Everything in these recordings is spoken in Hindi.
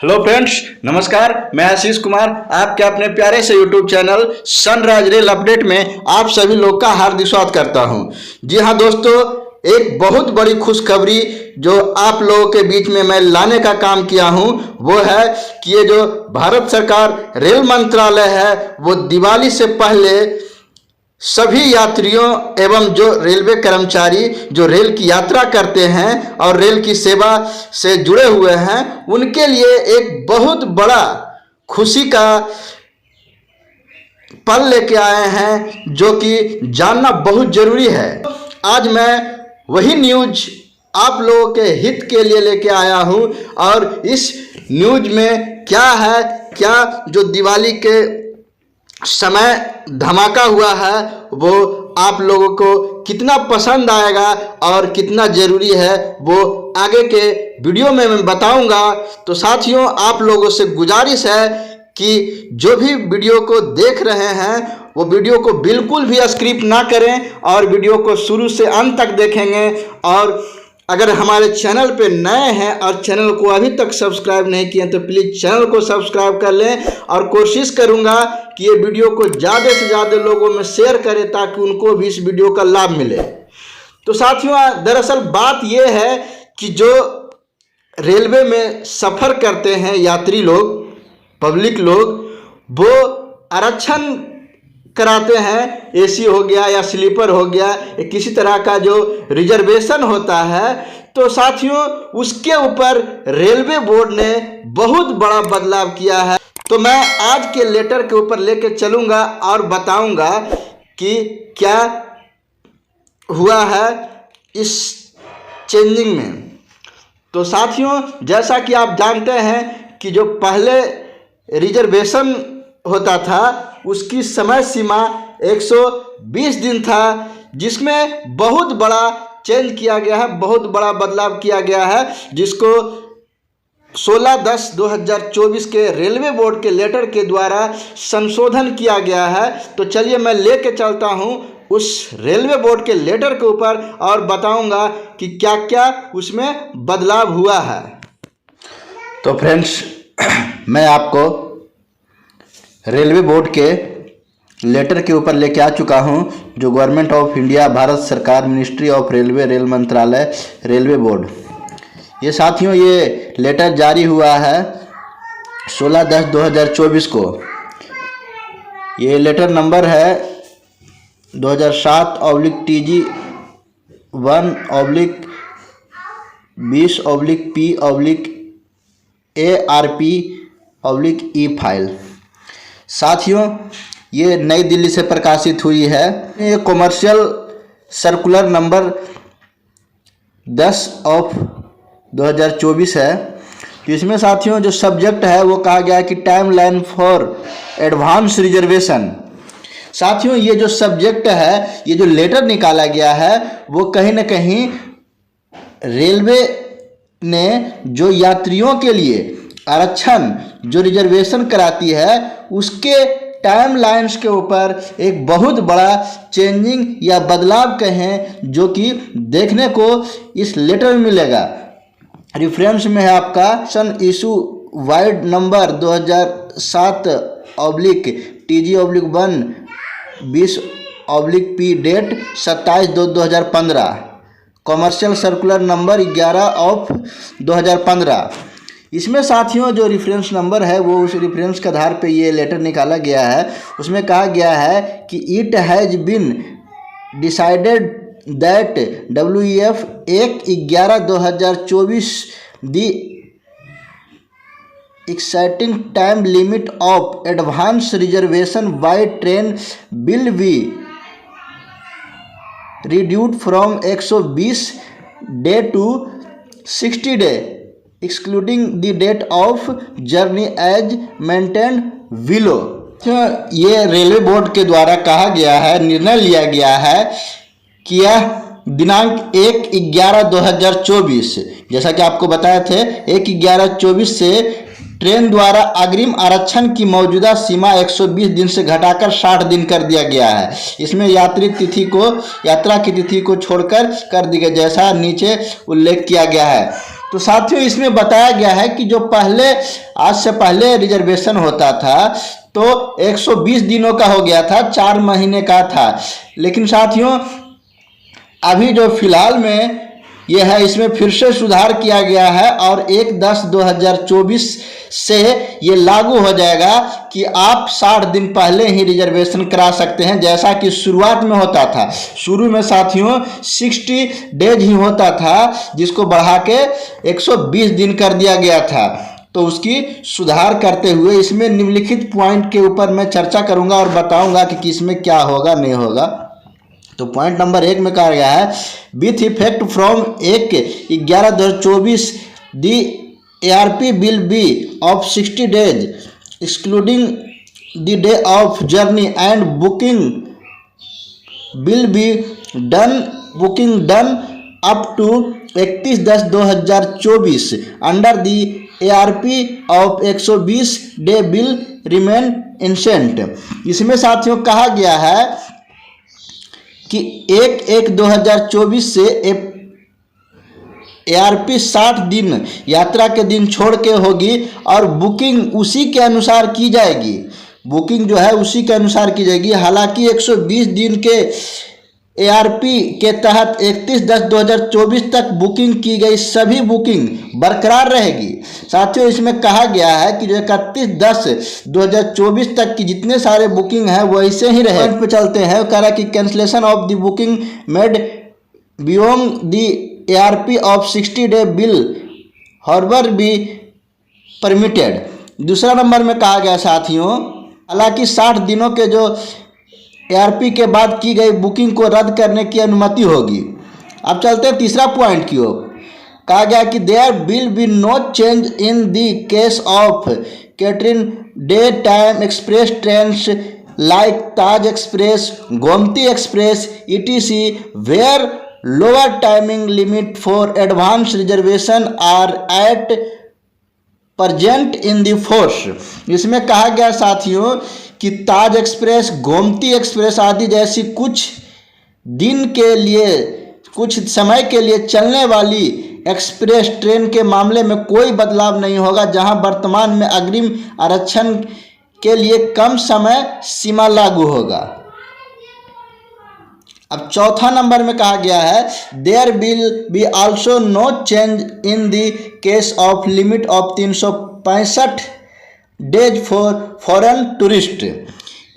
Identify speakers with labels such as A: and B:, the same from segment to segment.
A: हेलो फ्रेंड्स, नमस्कार। मैं आशीष कुमार आपके अपने प्यारे से YouTube channel sunrise rail update में आप सभी लोग का हार्दिक स्वागत करता हूं। जी हां दोस्तों, एक बहुत बड़ी खुशखबरी जो आप लोगों के बीच में मैं लाने का काम किया हूं वो है कि ये जो भारत सरकार रेल मंत्रालय है वो दिवाली से पहले सभी यात्रियों एवं जो रेलवे कर्मचारी जो रेल की यात्रा करते हैं और रेल की सेवा से जुड़े हुए हैं उनके लिए एक बहुत बड़ा खुशी का पल लेके आए हैं जो कि जानना बहुत जरूरी है। आज मैं वही न्यूज आप लोगों के हित के लिए लेके आया हूं और इस न्यूज में क्या है, क्या जो दिवाली के समय धमाका हुआ है वो आप लोगों को कितना पसंद आएगा और कितना ज़रूरी है वो आगे के वीडियो में मैं बताऊंगा। तो साथियों, आप लोगों से गुजारिश है कि जो भी वीडियो को देख रहे हैं वो वीडियो को बिल्कुल भी स्किप ना करें और वीडियो को शुरू से अंत तक देखेंगे। और अगर हमारे चैनल पे नए हैं और चैनल को अभी तक सब्सक्राइब नहीं किए तो प्लीज़ चैनल को सब्सक्राइब कर लें और कोशिश करूंगा कि ये वीडियो को ज़्यादा से ज़्यादा लोगों में शेयर करें ताकि उनको भी इस वीडियो का लाभ मिले। तो साथियों, दरअसल बात ये है कि जो रेलवे में सफ़र करते हैं यात्री लोग, पब्लिक लोग, वो आरक्षण कराते हैं। एसी हो गया या स्लीपर हो गया या किसी तरह का जो रिजर्वेशन होता है, तो साथियों उसके ऊपर रेलवे बोर्ड ने बहुत बड़ा बदलाव किया है। तो मैं आज के लेटर के ऊपर लेके चलूँगा और बताऊंगा कि क्या हुआ है इस चेंजिंग में। तो साथियों, जैसा कि आप जानते हैं कि जो पहले रिजर्वेशन होता था उसकी समय सीमा 120 दिन था, जिसमें बहुत बड़ा चेंज किया गया है, बहुत बड़ा बदलाव किया गया है, जिसको 16/10/2024 के रेलवे बोर्ड के लेटर के द्वारा संशोधन किया गया है। तो चलिए मैं लेके चलता हूं उस रेलवे बोर्ड के लेटर के ऊपर और बताऊंगा कि क्या क्या उसमें बदलाव हुआ है। तो फ्रेंड्स, मैं आपको रेलवे बोर्ड के लेटर के ऊपर लेके आ चुका हूं जो गवर्नमेंट ऑफ इंडिया, भारत सरकार, मिनिस्ट्री ऑफ रेलवे, रेल मंत्रालय, रेलवे बोर्ड, ये साथियों ये लेटर जारी हुआ है 16/10/2024 को। ये लेटर नंबर है 2007/20/P/ARP/E फाइल। साथियों, ये नई दिल्ली से प्रकाशित हुई है। ये कॉमर्शियल सर्कुलर नंबर 10/2024 है। तो इसमें साथियों जो सब्जेक्ट है वो कहा गया है कि time line for advance reservation. साथियों, ये जो सब्जेक्ट है, ये जो लेटर निकाला गया है वो कहीं ना कहीं रेलवे ने जो यात्रियों के लिए आरक्षण जो रिजर्वेशन कराती है उसके टाइम लाइन्स के ऊपर एक बहुत बड़ा चेंजिंग या बदलाव कहें जो कि देखने को इस लेटर में मिलेगा। रेफरेंस में है आपका सन issue vide number 2007/TG/1 20/P date 27/2/2015, commercial circular number 11/2015। इसमें साथियों जो रेफरेंस नंबर है वो उस रेफरेंस के आधार पे ये लेटर निकाला गया है। उसमें कहा गया है कि it has been decided that WEF 1/11/2024 the exciting time limit of advance reservation by train will be reduced from 120 day to 60 day excluding the date of journey as maintained below. ये रेलवे बोर्ड के द्वारा कहा गया है, निर्णय लिया गया है कि यह दिनांक 1/11/2024, जैसा कि आपको बताए थे 1/11/24 से ट्रेन द्वारा अग्रिम आरक्षण की मौजूदा सीमा 120 दिन से घटाकर 60 दिन कर दिया गया है। इसमें यात्रा की तिथि को छोड़कर कर दी गई, जैसा नीचे उल्लेख किया गया है। तो साथियों इसमें बताया गया है कि जो पहले आज से पहले रिजर्वेशन होता था तो 120 दिनों का हो गया था, 4 महीने का था। लेकिन साथियों अभी जो फिलहाल में ये है इसमें फिर से सुधार किया गया है और 1/10/2024 से ये लागू हो जाएगा कि आप 60 दिन पहले ही रिजर्वेशन करा सकते हैं, जैसा कि शुरुआत में होता था। शुरू में साथियों 60 डेज ही होता था, जिसको बढ़ा के 120 दिन कर दिया गया था। तो उसकी सुधार करते हुए इसमें निम्नलिखित पॉइंट के ऊपर मैं चर्चा करूंगा और बताऊंगा कि किसमें क्या होगा नहीं होगा। तो पॉइंट नंबर 1 में कहा गया है with effect from 1/11/2024 the ARP will be of 60 days excluding the day of journey and booking will be done up to 31/10/2024 under the ARP of 120 day will remain intact. इसमें साथियों कहा गया है कि 1/1/2024 से ARP 60 दिन यात्रा के दिन छोड़ के होगी और बुकिंग उसी के अनुसार की जाएगी। बुकिंग जो है उसी के अनुसार की जाएगी। हालांकि 120 दिन के ARP के तहत 31/10/2024 तक बुकिंग की गई सभी बुकिंग बरकरार रहेगी। साथियों इसमें कहा गया है कि जो 31/10/2024 तक की जितने सारे बुकिंग है वैसे ही रहे। पॉइंट पे चलते हैं। कह रहा है कि cancellation of the booking made beyond the ARP of 60 day bill harbour be permitted. दूसरा नंबर में कहा गया साथियों हालांकि 60 दिनों के जो ARP के बाद की गई बुकिंग को रद्द करने की अनुमति होगी। अब चलते हैं तीसरा पॉइंट की ओर। कहा गया कि there will be no change in the case of catering day time express trains like Taj express, Gomti express ETC where lower timing limit for advance reservation are at present in the force. इसमें कहा गया साथियों कि ताज एक्सप्रेस, गोमती एक्सप्रेस आदि जैसी कुछ दिन के लिए कुछ समय के लिए चलने वाली एक्सप्रेस ट्रेन के मामले में कोई बदलाव नहीं होगा, जहां वर्तमान में अग्रिम आरक्षण के लिए कम समय सीमा लागू होगा। अब चौथा नंबर में कहा गया है there will be also no change in the case of limit of 365 days for foreign tourist.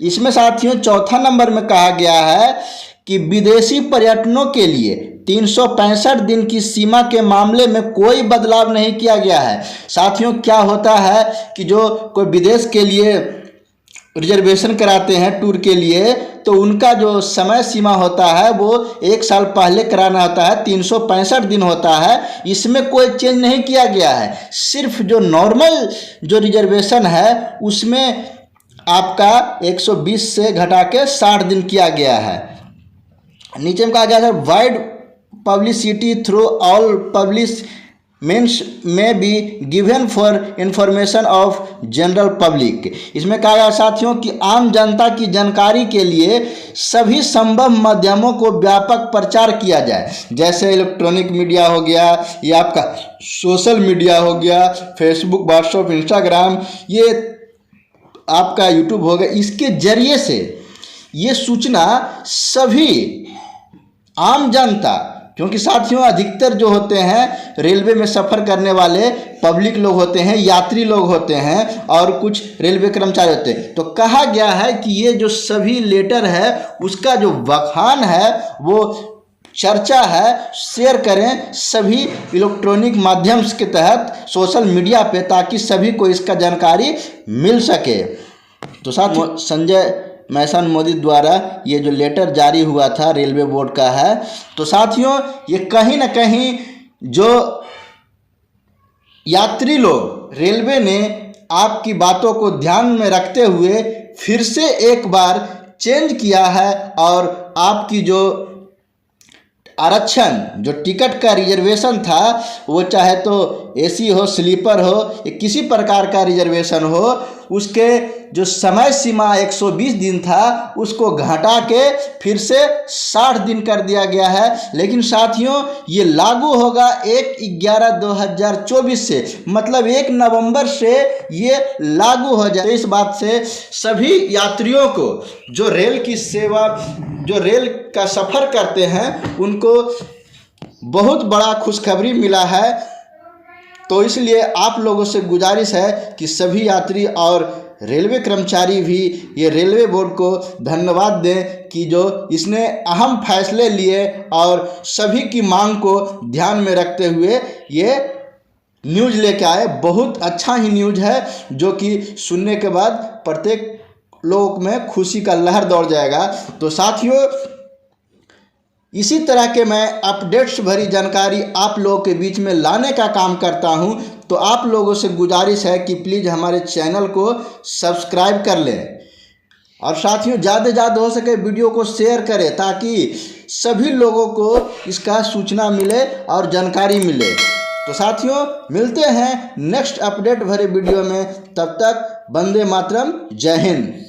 A: इसमें साथियों चौथा नंबर में कहा गया है कि विदेशी पर्यटनों के लिए 365 दिन की सीमा के मामले में कोई बदलाव नहीं किया गया है। साथियों क्या होता है कि जो कोई विदेश के लिए रिजर्वेशन कराते हैं टूर के लिए तो उनका जो समय सीमा होता है वो 1 साल पहले कराना होता है, 365 दिन होता है। इसमें कोई चेंज नहीं किया गया है। सिर्फ जो नॉर्मल जो रिजर्वेशन है उसमें आपका 120 से घटा के 60 दिन किया गया है। नीचे में कहा गया है wide publicity through all publish means may be given for information of general public. इसमें कहा गया साथियों कि आम जनता की जानकारी के लिए सभी संभव माध्यमों को व्यापक प्रचार किया जाए, जैसे इलेक्ट्रॉनिक मीडिया हो गया या आपका सोशल मीडिया हो गया, फेसबुक, व्हाट्सएप, इंस्टाग्राम, ये आपका यूट्यूब हो गया। इसके जरिए से ये सूचना सभी आम जनता, क्योंकि साथियों अधिकतर जो होते हैं रेलवे में सफ़र करने वाले पब्लिक लोग होते हैं, यात्री लोग होते हैं और कुछ रेलवे कर्मचारी होते हैं। तो कहा गया है कि ये जो सभी लेटर है उसका जो बखान है वो चर्चा है शेयर करें सभी इलेक्ट्रॉनिक माध्यम के तहत सोशल मीडिया पे, ताकि सभी को इसका जानकारी मिल सके। तो साथ संजय मैसन मोदी द्वारा ये जो लेटर जारी हुआ था रेलवे बोर्ड का है। तो साथियों ये कहीं ना कहीं जो यात्री लोग रेलवे ने आपकी बातों को ध्यान में रखते हुए फिर से एक बार चेंज किया है और आपकी जो आरक्षण जो टिकट का रिजर्वेशन था वो चाहे तो AC हो, स्लीपर हो, किसी प्रकार का रिजर्वेशन हो, उसके जो समय सीमा 120 दिन था उसको घटा के फिर से 60 दिन कर दिया गया है। लेकिन साथियों ये लागू होगा 1/11/2024 से, मतलब 1 नवंबर से ये लागू हो जाए। तो इस बात से सभी यात्रियों को जो रेल का सफ़र करते हैं उनको बहुत बड़ा खुशखबरी मिला है। तो इसलिए आप लोगों से गुजारिश है कि सभी यात्री और रेलवे कर्मचारी भी ये रेलवे बोर्ड को धन्यवाद दें कि जो इसने अहम फैसले लिए और सभी की मांग को ध्यान में रखते हुए ये न्यूज़ लेके आए। बहुत अच्छा ही न्यूज़ है जो कि सुनने के बाद प्रत्येक लोग में खुशी का लहर दौड़ जाएगा। तो साथियों इसी तरह के मैं अपडेट्स भरी जानकारी आप लोगों के बीच में लाने का काम करता हूं। तो आप लोगों से गुजारिश है कि प्लीज़ हमारे चैनल को सब्सक्राइब कर लें और साथियों ज़्यादा से ज़्यादा हो सके वीडियो को शेयर करें ताकि सभी लोगों को इसका सूचना मिले और जानकारी मिले। तो साथियों मिलते हैं नेक्स्ट अपडेट भरे वीडियो में, तब तक वंदे मातरम, जय हिंद।